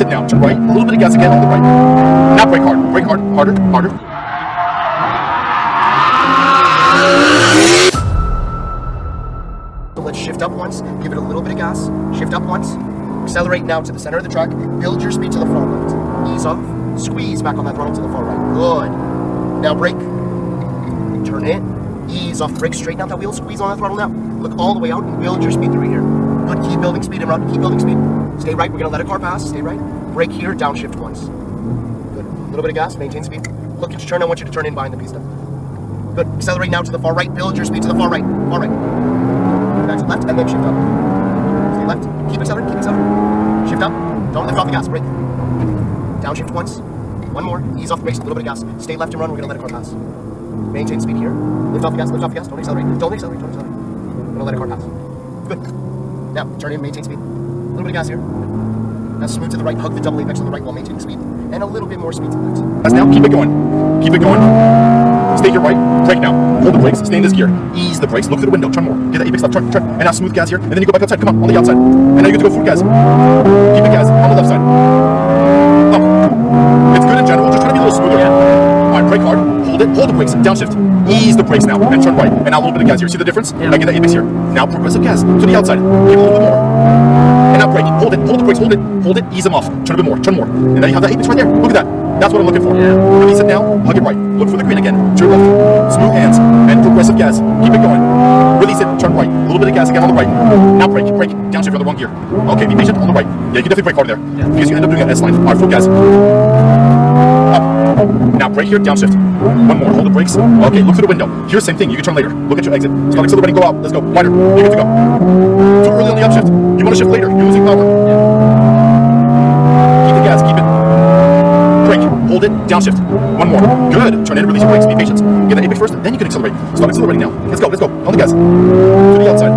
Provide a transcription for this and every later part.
it now. Turn right. A little bit of gas again on the right. Now brake hard. Brake hard. Harder. Harder. So let's shift up once. Give it a little bit of gas. Shift up once. Accelerate now to the center of the track. Build your speed to the far left. Ease off. Squeeze back on that throttle to the far right. Good. Now brake. Turn it. Ease off the brake. Straighten out that wheel. Squeeze on that throttle now. Look all the way out and build your speed through here. Good. Keep building speed and run. Keep building speed. Stay right. We're going to let a car pass. Stay right. Brake here. Downshift once. Good. A little bit of gas. Maintain speed. Look at your turn. I want you to turn in behind the pista. Good. Accelerate now to the far right. Build your speed to the far right. Far right. Back to left and then shift up. Stay left. Keep accelerating. Keep accelerating. Shift up. Don't lift off the gas. Brake. Downshift once. One more. Ease off the brakes. A little bit of gas. Stay left and run. We're going to let a car pass. Maintain speed here. Lift off the gas. Lift off the gas. Don't accelerate. Don't accelerate. Don't accelerate. We're going to let a car pass. Good. Now, turn in. Maintain speed. A little bit of gas here. Now smooth to the right. Hug the double apex to the right while maintaining speed. And a little bit more speed to the left. That's now. Keep it going. Keep it going. Stay here right. Brake now. Hold the brakes. Stay in this gear. Ease the brakes. Look through the window. Turn more. Get that apex left. Turn. Turn. And now smooth gas here. And then you go back outside. Come on. On the outside. And now you get to go full gas. Keep the gas. On the left side. Up. It's good in general. Just try to be a little smoother. Alright, brake hard. Hold it. Hold the brakes. Downshift. Ease the brakes now. And turn right. And now a little bit of gas here. See the difference? I get that apex here. Now progressive gas. To the outside. Give a little bit more. And now brake. Hold it. Hold the brakes. Hold it. Hold it. Ease them off. Turn a bit more. Turn more. And now you have that apex right there. Look at that. That's what I'm looking for. Release it now. Hug it right. Look for the green again. Turn left. Smooth hands. And progressive gas. Keep it going. Release it. Turn right. A little bit of gas again on the right. Now brake. Brake. Downshift on the wrong gear. Okay, be patient on the right. Yeah, you can definitely brake hard there. Because you end up doing an S line. Alright, full gas. Up. Now brake here. Downshift. One more. Hold the brakes. Okay, look through the window. Here's the same thing. You can turn later. Look at your exit. Start accelerating. Go out. Let's go. Wider. You're good to go. Too early on the upshift. You want to shift later. You're losing power. Keep the gas. Keep it. Brake. Hold it. Downshift. One more. Good. Turn in. Release your brakes. Be patient. Get the apex first. Then you can accelerate. Start accelerating now. Let's go. Let's go. On the gas. To the outside.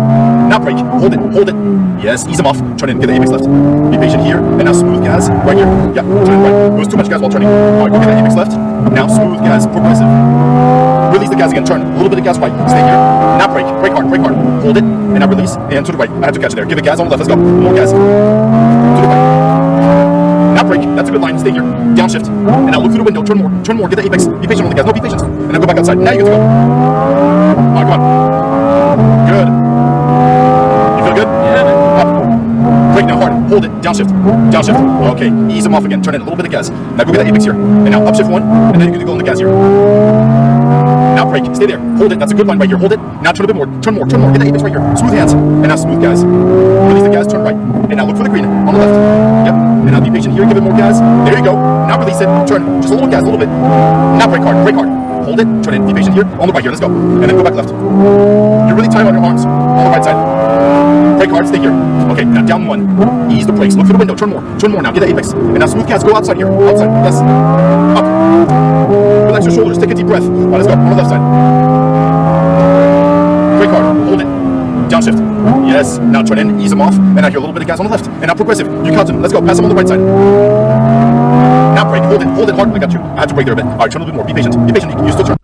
Now brake. Hold it. Hold it. Yes. Ease them off. Turn in. Get the apex left. Be patient here. And now smooth gas. Right here. Yeah. Turn in right. It was too much gas while turning. Alright. Go get the apex left. Now smooth gas. Progressive. Release the gas again. Turn. A little bit of gas right. Stay here. Now brake. Brake hard. Brake hard. Hold it. And now release. And to the right. I had to catch it there. Give it gas on the left. Let's go. More gas. To the right. Now brake. That's a good line. Stay here. Downshift. And now look through the window. Turn more. Turn more. Get the apex. Be patient on the gas. No, be patient. And now go back outside. Now you get to go. Alright, come on. Good. You feel good? Yeah, man. Up. Brake now hard. Hold it. Downshift. Downshift. Okay. Ease them off again. Turn in a little bit of gas. Now go get that apex here. And now upshift one. And then you can go on the gas here. Now brake. Stay there. Hold it. That's a good line right here. Hold it. Now turn a bit more. Turn more. Turn more. Get that apex right here. Smooth hands. And now smooth gas. Release the gas. Turn right. And now look for the green on the left. Yep. And now be patient here. Give it more gas. There you go. Now release it. Turn. Just a little gas. A little bit. Now brake hard. Brake hard. Hold it. Turn in. Be patient here. On the right here. Let's go. And then go back left. You're really tight on your arms. On the right side. Brake hard. Stay here. Okay. Now down one. Ease the brakes. Look for the window. Turn more. Turn more now. Get the apex. And now smooth gas. Go outside here. Outside. Yes. Up. Relax your shoulders. Take a deep breath. All right, let's go. On the left side. Brake hard. Hold it. Downshift. Yes. Now turn in. Ease them off. And now here a little bit of gas on the left. And now progressive. You count them. Let's go. Pass them on the right side. Now brake. Hold it. Hold it hard. I got you. I had to brake there a bit. All right. Turn a little bit more. Be patient. Be patient. You still turn.